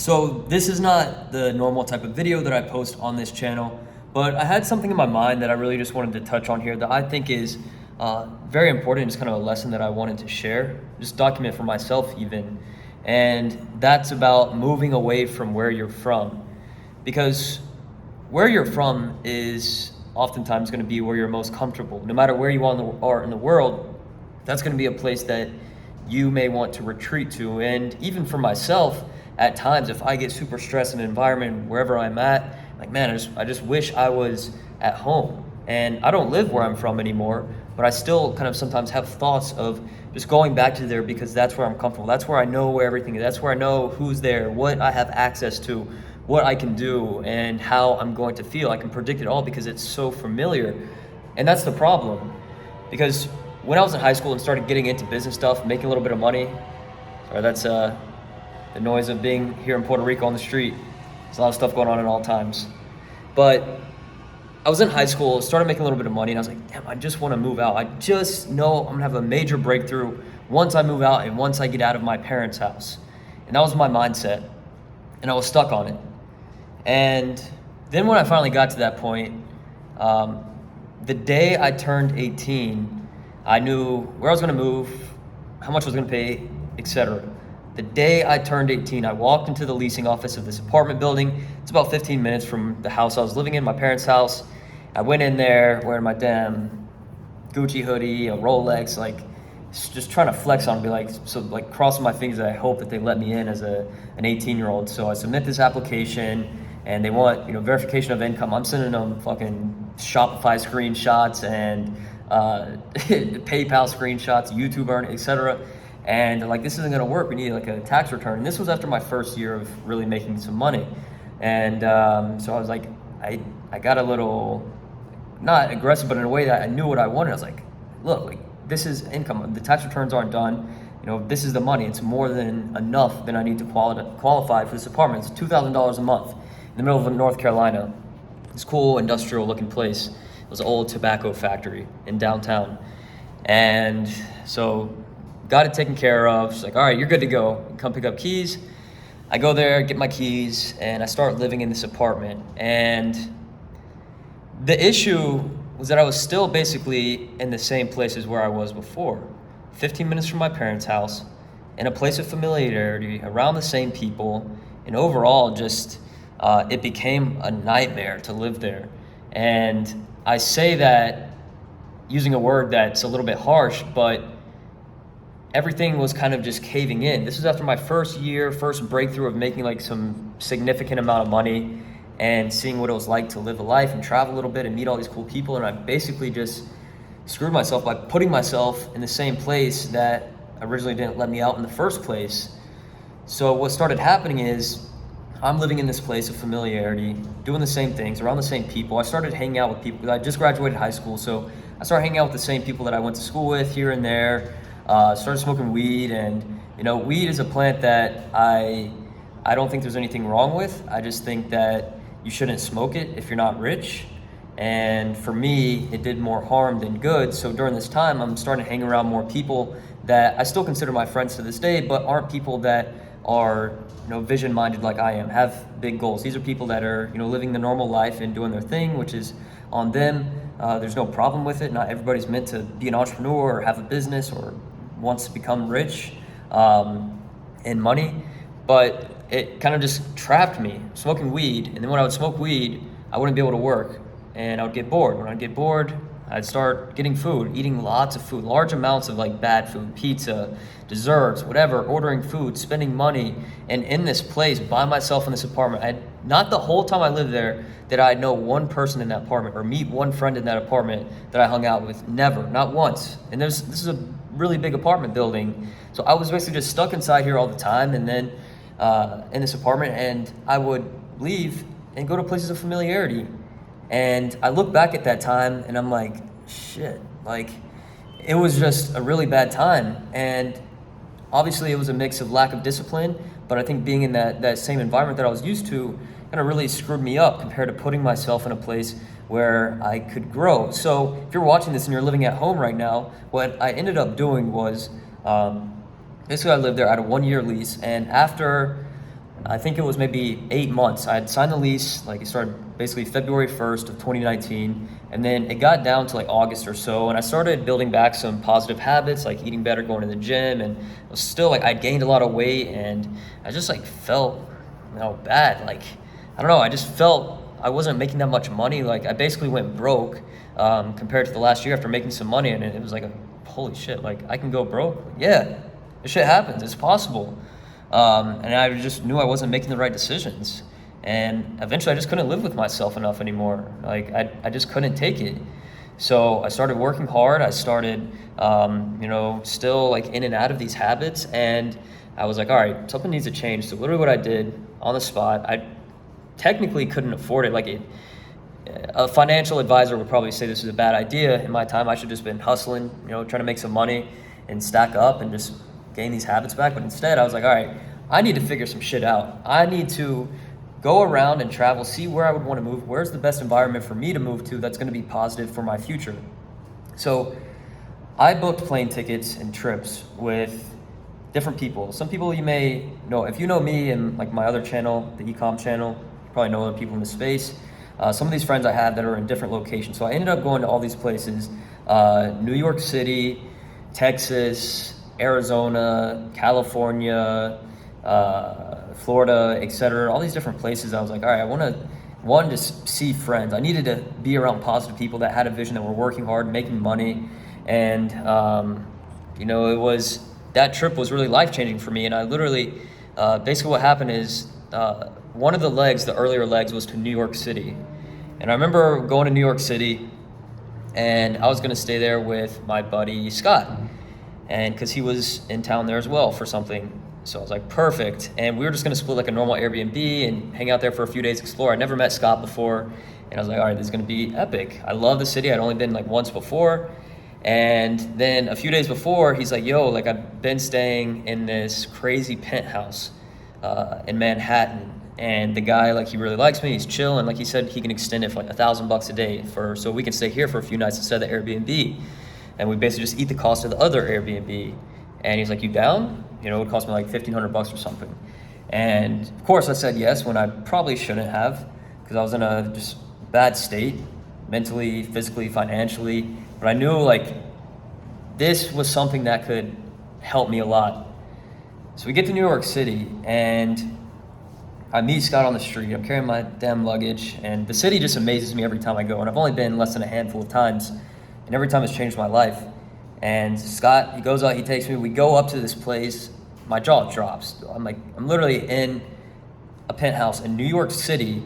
So this is not the normal type of video that I post on this channel, but I had something in my mind that I really just wanted to touch on here that I think is very important. It's kind of a lesson that I wanted to share, just document for myself even. And that's about moving away from where you're from. Because where you're from is oftentimes going to be where you're most comfortable. No matter where you are in the world, that's going to be a place that you may want to retreat to. And even for myself, at times, if I get super stressed in an environment, wherever I'm at, like, man, I just wish I was at home. And I don't live where I'm from anymore, but I still kind of sometimes have thoughts of just going back to there because that's where I'm comfortable. That's where I know where everything is. That's where I know who's there, what I have access to, what I can do, and how I'm going to feel. I can predict it all because it's so familiar. And that's the problem. Because when I was in high school and started getting into business stuff, making a little bit of money, sorry, that's the noise of being here in Puerto Rico on the street. There's a lot of stuff going on at all times. But I was in high school, started making a little bit of money, and I was like, damn, I just want to move out. I just know I'm going to have a major breakthrough once I move out and once I get out of my parents' house. And that was my mindset. And I was stuck on it. And then when I finally got to that point, the day I turned 18, I knew where I was going to move, how much I was going to pay, etc. The day I turned 18, I walked into the leasing office of this apartment building. It's about 15 minutes from the house I was living in, my parents' house. I went in there wearing my damn Gucci hoodie, a Rolex, like just trying to flex on, be like crossing my fingers that I hope that they let me in as an 18-year-old. So I submit this application and they want, verification of income. I'm sending them fucking Shopify screenshots and PayPal screenshots, YouTube earn, etc. And they're like, this isn't gonna work. We need like a tax return. And this was after my first year of really making some money. And so I was like, I got a little, not aggressive, but in a way that I knew what I wanted. I was like, look, like this is income. The tax returns aren't done. This is the money. It's more than enough that I need to qualify for this apartment. It's $2,000 a month in the middle of North Carolina. This cool industrial looking place. It was an old tobacco factory in downtown. And so got it taken care of. She's like, all right, you're good to go. Come pick up keys. I go there, get my keys, and I start living in this apartment. And the issue was that I was still basically in the same place as where I was before. 15 minutes from my parents' house, in a place of familiarity, around the same people, and overall just it became a nightmare to live there. And I say that using a word that's a little bit harsh, but everything was kind of just caving in. This was after my first breakthrough of making like some significant amount of money and seeing what it was like to live a life and travel a little bit and meet all these cool people. And I basically just screwed myself by putting myself in the same place that originally didn't let me out in the first place. So what started happening is I'm living in this place of familiarity, doing the same things, around the same people. I started hanging out with people. I just graduated high school, so I started hanging out with the same people that I went to school with here and there. Started smoking weed, and weed is a plant that I don't think there's anything wrong with. I just think that you shouldn't smoke it if you're not rich. And for me, it did more harm than good. So during this time, I'm starting to hang around more people that I still consider my friends to this day, but aren't people that are vision-minded like I am, have big goals. These are people that are living the normal life and doing their thing, which is on them. There's no problem with it. Not everybody's meant to be an entrepreneur or have a business or wants to become rich in money, but it kind of just trapped me smoking weed. And then when I would smoke weed, I wouldn't be able to work and I would get bored. When I'd get bored, I'd start getting food, eating lots of food, large amounts of like bad food, pizza, desserts, whatever, ordering food, spending money. And in this place by myself in this apartment, not the whole time I lived there did I know one person in that apartment or meet one friend in that apartment that I hung out with. Never, not once. And this is a really big apartment building. So I was basically just stuck inside here all the time. And then in this apartment, and I would leave and go to places of familiarity. And I look back at that time and I'm like, shit, like it was just a really bad time. And obviously it was a mix of lack of discipline, but I think being in that same environment that I was used to kind of really screwed me up compared to putting myself in a place where I could grow. So if you're watching this and you're living at home right now, what I ended up doing was basically I lived there. I had a 1-year lease, and after I think it was maybe 8 months. I had signed the lease, like it started basically February 1st of 2019. And then it got down to like August or so. And I started building back some positive habits, like eating better, going to the gym. And it was still like I'd gained a lot of weight and I just like felt, bad. Like, I don't know, I just felt I wasn't making that much money. Like I basically went broke compared to the last year after making some money. And it was like, holy shit, like I can go broke? Yeah, this shit happens. It's possible. And I just knew I wasn't making the right decisions. And eventually I just couldn't live with myself enough anymore. Like I just couldn't take it. So I started working hard. I started, still like in and out of these habits. And I was like, all right, something needs to change. So literally what I did on the spot, I technically couldn't afford it. A financial advisor would probably say this is a bad idea. In my time, I should have just been hustling, trying to make some money and stack up and just gain these habits back. But instead I was like, all right, I need to figure some shit out. I need to go around and travel, see where I would want to move, where's the best environment for me to move to that's going to be positive for my future. So I booked plane tickets and trips with different people. Some people you may know, if you know me and like my other channel, the Ecom channel, you probably know other people in the space. Some of these friends I have that are in different locations. So I ended up going to all these places, New York City, Texas, Arizona, California, Florida, etc. All these different places. I was like, all right, I wanted to see friends. I needed to be around positive people that had a vision, that were working hard, making money. And, that trip was really life-changing for me. And I literally, basically what happened is, one of the earlier legs was to New York City. And I remember going to New York City and I was going to stay there with my buddy Scott. And because he was in town there as well for something. So I was like, perfect. And we were just going to split like a normal Airbnb and hang out there for a few days, explore. I never met Scott before. And I was like, all right, this is going to be epic. I love the city. I'd only been like once before. And then a few days before, he's like, yo, like I've been staying in this crazy penthouse in Manhattan. And the guy, like, he really likes me. He's chill. And like he said, he can extend it for like $1,000 a day so we can stay here for a few nights instead of the Airbnb. And we basically just eat the cost of the other Airbnb. And he's like, you down? It would cost me like $1,500 or something. And of course I said yes when I probably shouldn't have, because I was in a just bad state, mentally, physically, financially. But I knew like this was something that could help me a lot. So we get to New York City and I meet Scott on the street. I'm carrying my damn luggage and the city just amazes me every time I go. And I've only been less than a handful of times. And every time it's changed my life. And Scott, he goes out, he takes me, we go up to this place, my jaw drops. I'm literally in a penthouse in New York City.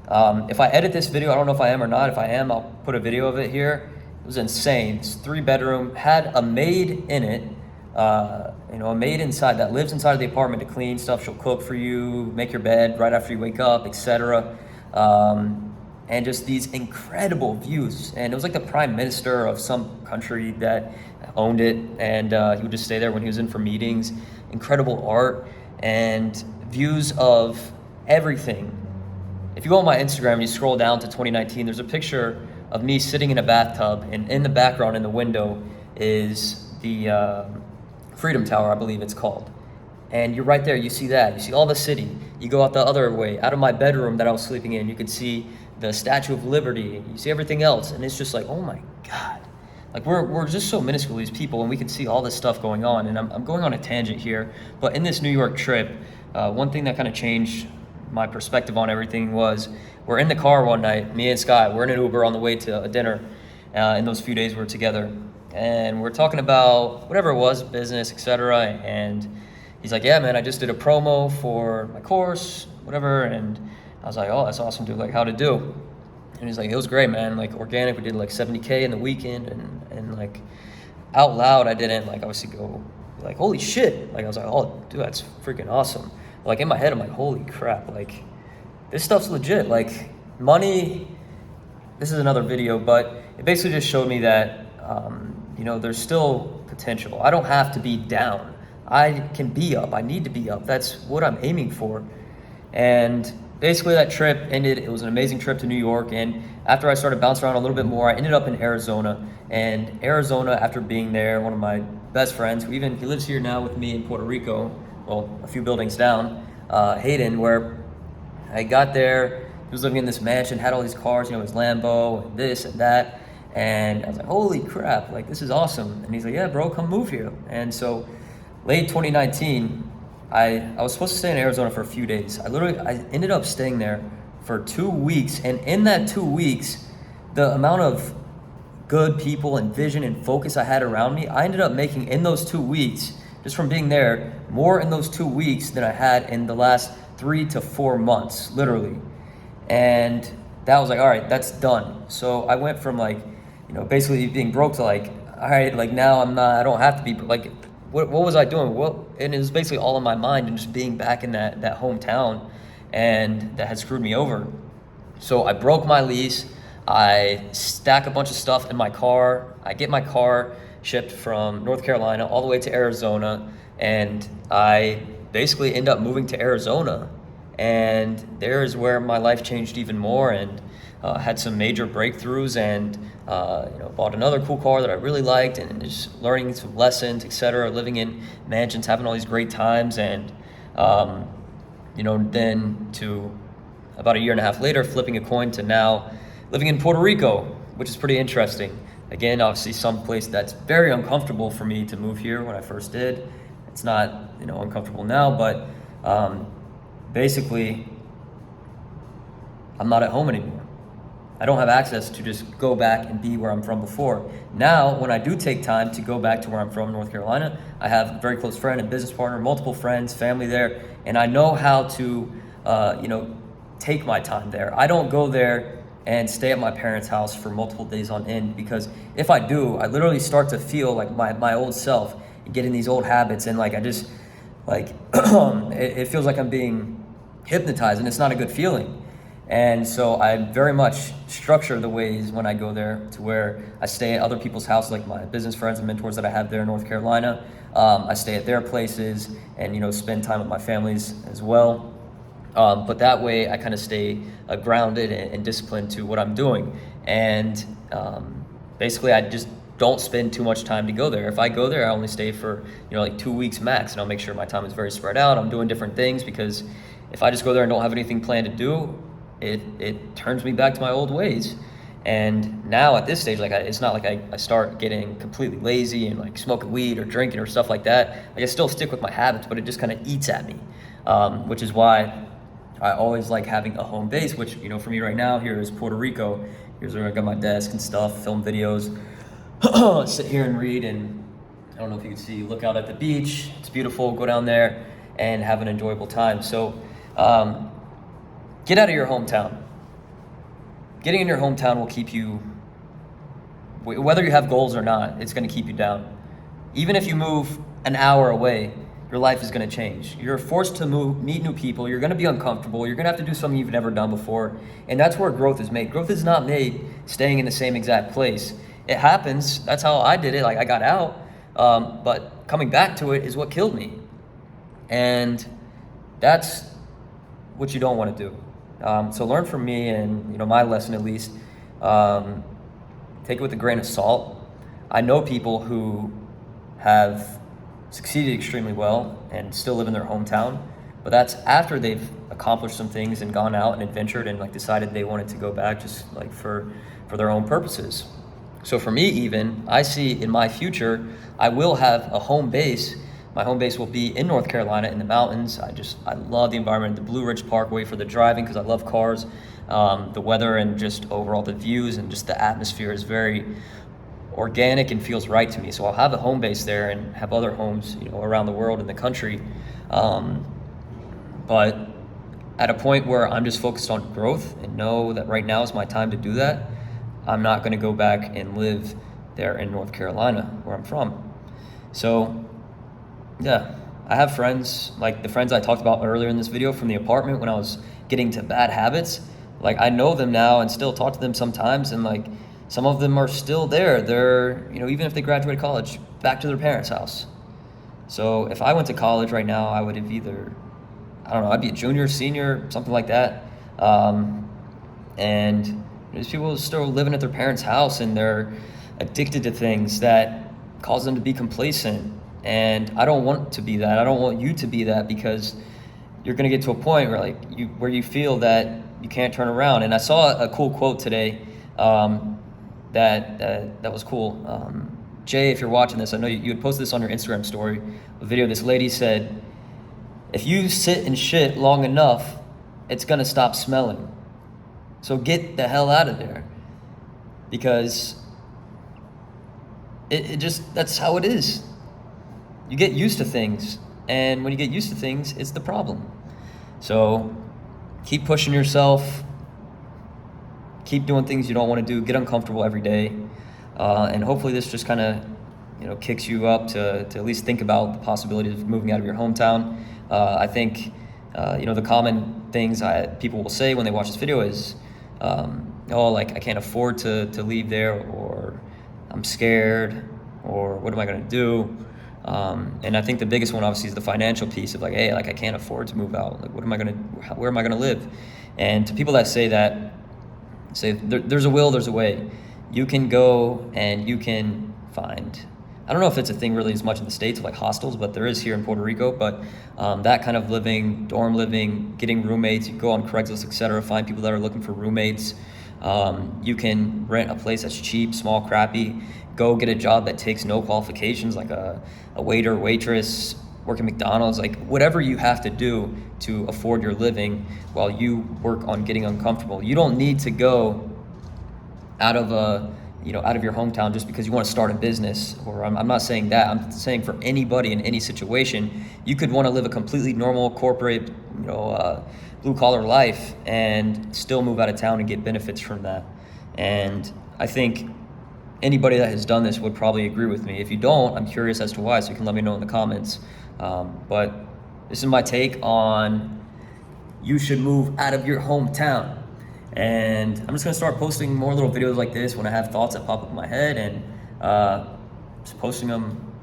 If I edit this video, I don't know if I am or not. If I am, I'll put a video of it here. It was insane. It's 3-bedroom, had a maid in it, a maid inside that lives inside of the apartment to clean stuff. She'll cook for you, make your bed right after you wake up, etc. And just these incredible views. And it was like the prime minister of some country that owned it. And he would just stay there when he was in for meetings. Incredible art and views of everything. If you go on my Instagram and you scroll down to 2019, there's a picture of me sitting in a bathtub. And in the background, in the window, is the Freedom Tower, I believe it's called. And you're right there, you see that. You see all the city. You go out the other way. Out of my bedroom that I was sleeping in, you could see the Statue of Liberty. You see everything else. And it's just like, oh my God. Like we're just so minuscule, these people, and we can see all this stuff going on. And I'm going on a tangent here. But in this New York trip, one thing that kind of changed my perspective on everything was we're in the car one night, me and Scott, we're in an Uber on the way to a dinner in those few days we were together. And we're talking about whatever it was, business, etc. And he's like, yeah, man, I just did a promo for my course, whatever. And I was like, oh, that's awesome, dude. Like, how'd it do? And he's like, it was great, man. Like, organic, we did like 70K in the weekend. And like, out loud, I didn't like obviously go like, holy shit. Like, I was like, oh, dude, that's freaking awesome. Like, in my head, I'm like, holy crap. Like, this stuff's legit. Like, money, this is another video, but it basically just showed me that, there's still potential. I don't have to be down. I can be up. I need to be up. That's what I'm aiming for. And basically that trip ended. It was an amazing trip to New York. And after I started bouncing around a little bit more, I ended up in Arizona. And Arizona, after being there, one of my best friends, he lives here now with me in Puerto Rico, well, a few buildings down. Hayden, where I got there. He was living in this mansion, had all these cars, his Lambo, and this and that. And I was like, holy crap, like this is awesome. And he's like, yeah, bro, come move here. And so late 2019, I was supposed to stay in Arizona for a few days. I ended up staying there for 2 weeks. And in that 2 weeks, the amount of good people and vision and focus I had around me, I ended up making in those 2 weeks, just from being there, more in those 2 weeks than I had in the last 3 to 4 months, literally. And that was like, all right, that's done. So I went from like, basically being broke to like, all right, like now I don't have to be, like, what was I doing? And it was basically all in my mind and just being back in that hometown, and that had screwed me over. So I broke my lease. I stack a bunch of stuff in my car. I get my car shipped from North Carolina all the way to Arizona, and I basically end up moving to Arizona. And there is where my life changed even more, and had some major breakthroughs, and bought another cool car that I really liked, and just learning some lessons, etc. Living in mansions, having all these great times, and then to about a year and a half later, flipping a coin to now living in Puerto Rico, which is pretty interesting. Again, obviously some place that's very uncomfortable for me to move here when I first did. It's not, uncomfortable now, but basically, I'm not at home anymore. I don't have access to just go back and be where I'm from before. Now, when I do take time to go back to where I'm from, North Carolina, I have a very close friend and business partner, multiple friends, family there, and I know how to, take my time there. I don't go there and stay at my parents' house for multiple days on end, because if I do, I literally start to feel like my old self, get in these old habits, and like I just, like, it feels like I'm being hypnotized, and it's not a good feeling. And so I very much structure the ways when I go there to where I stay at other people's houses, like my business friends and mentors that I have there in North Carolina. I stay at their places and, spend time with my families as well. But that way I kind of stay grounded and disciplined to what I'm doing. And basically I just don't spend too much time to go there. If I go there, I only stay for, like 2 weeks max, and I'll make sure my time is very spread out. I'm doing different things, because if I just go there and don't have anything planned to do, it turns me back to my old ways. And now at this stage, like it's not like I start getting completely lazy and like smoking weed or drinking or stuff like that. Like I still stick with my habits, but it just kind of eats at me, which is why I always like having a home base, which, for me right now, here is Puerto Rico. Here's where I got my desk and stuff, film videos, sit here and read, and I don't know if you can see, look out at the beach. It's beautiful. Go down there and have an enjoyable time. So get out of your hometown. Getting in your hometown will keep you, whether you have goals or not, it's going to keep you down. Even if you move an hour away, your life is going to change. You're forced to meet new people. You're going to be uncomfortable. You're going to have to do something you've never done before. And that's where growth is made. Growth is not made staying in the same exact place. It happens. That's how I did it. Like I got out. But coming back to it is what killed me. And that's what you don't want to do. So learn from me, and my lesson at least. Take it with a grain of salt. I know people who have succeeded extremely well and still live in their hometown, but that's after they've accomplished some things and gone out and adventured and like decided they wanted to go back just like for their own purposes. So for me, even I see in my future, I will have a home base. My home base will be in North Carolina in the mountains. I love the environment, the Blue Ridge Parkway for the driving, because I love cars. The weather and just overall the views and just the atmosphere is very organic and feels right to me. So I'll have a home base there and have other homes, around the world in the country. But at a point where I'm just focused on growth and know that right now is my time to do that, I'm not going to go back and live there in North Carolina where I'm from. So yeah, I have friends, like the friends I talked about earlier in this video from the apartment when I was getting to bad habits. Like I know them now and still talk to them sometimes, and like some of them are still there. They're, even if they graduated college, back to their parents' house. So if I went to college right now, I would have either, I'd be a junior, senior, something like that. And these people are still living at their parents' house, and they're addicted to things that cause them to be complacent. And I don't want to be that. I don't want you to be that, because you're gonna get to a point where where you feel that you can't turn around. And I saw a cool quote today that was cool. Jay, if you're watching this, I know you had posted this on your Instagram story, a video. This lady said, if you sit in shit long enough, it's gonna stop smelling. So get the hell out of there. Because it just, that's how it is. You get used to things. And when you get used to things, it's the problem. So keep pushing yourself. Keep doing things you don't want to do. Get uncomfortable every day. And hopefully this just kind of, kicks you up to at least think about the possibility of moving out of your hometown. I think, the common things people will say when they watch this video is, I can't afford to leave there, or I'm scared, or what am I going to do? And I think the biggest one obviously is the financial piece of hey, I can't afford to move out. Where am I going to live? And to people that say that, say there's a will, there's a way. You can go and you can find, I don't know if it's a thing really as much in the States of hostels, but there is here in Puerto Rico. But that kind of living, dorm living, getting roommates, you go on Craigslist, etc., find people that are looking for roommates. You can rent a place that's cheap, small, crappy. Go get a job that takes no qualifications, like a waiter, waitress, work at McDonald's, whatever you have to do to afford your living while you work on getting uncomfortable. You don't need to go out of your hometown just because you want to start a business. Or I'm not saying that. I'm saying for anybody in any situation, you could want to live a completely normal corporate, blue collar life and still move out of town and get benefits from that. And I think anybody that has done this would probably agree with me. If you don't, I'm curious as to why, so you can let me know in the comments. But this is my take on you should move out of your hometown. And I'm just gonna start posting more little videos like this when I have thoughts that pop up in my head, and just posting them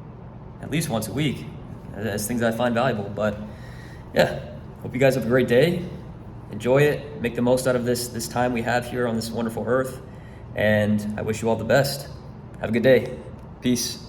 at least once a week as things I find valuable. But yeah, hope you guys have a great day. Enjoy it. Make the most out of this time we have here on this wonderful earth. And I wish you all the best. Have a good day. Peace.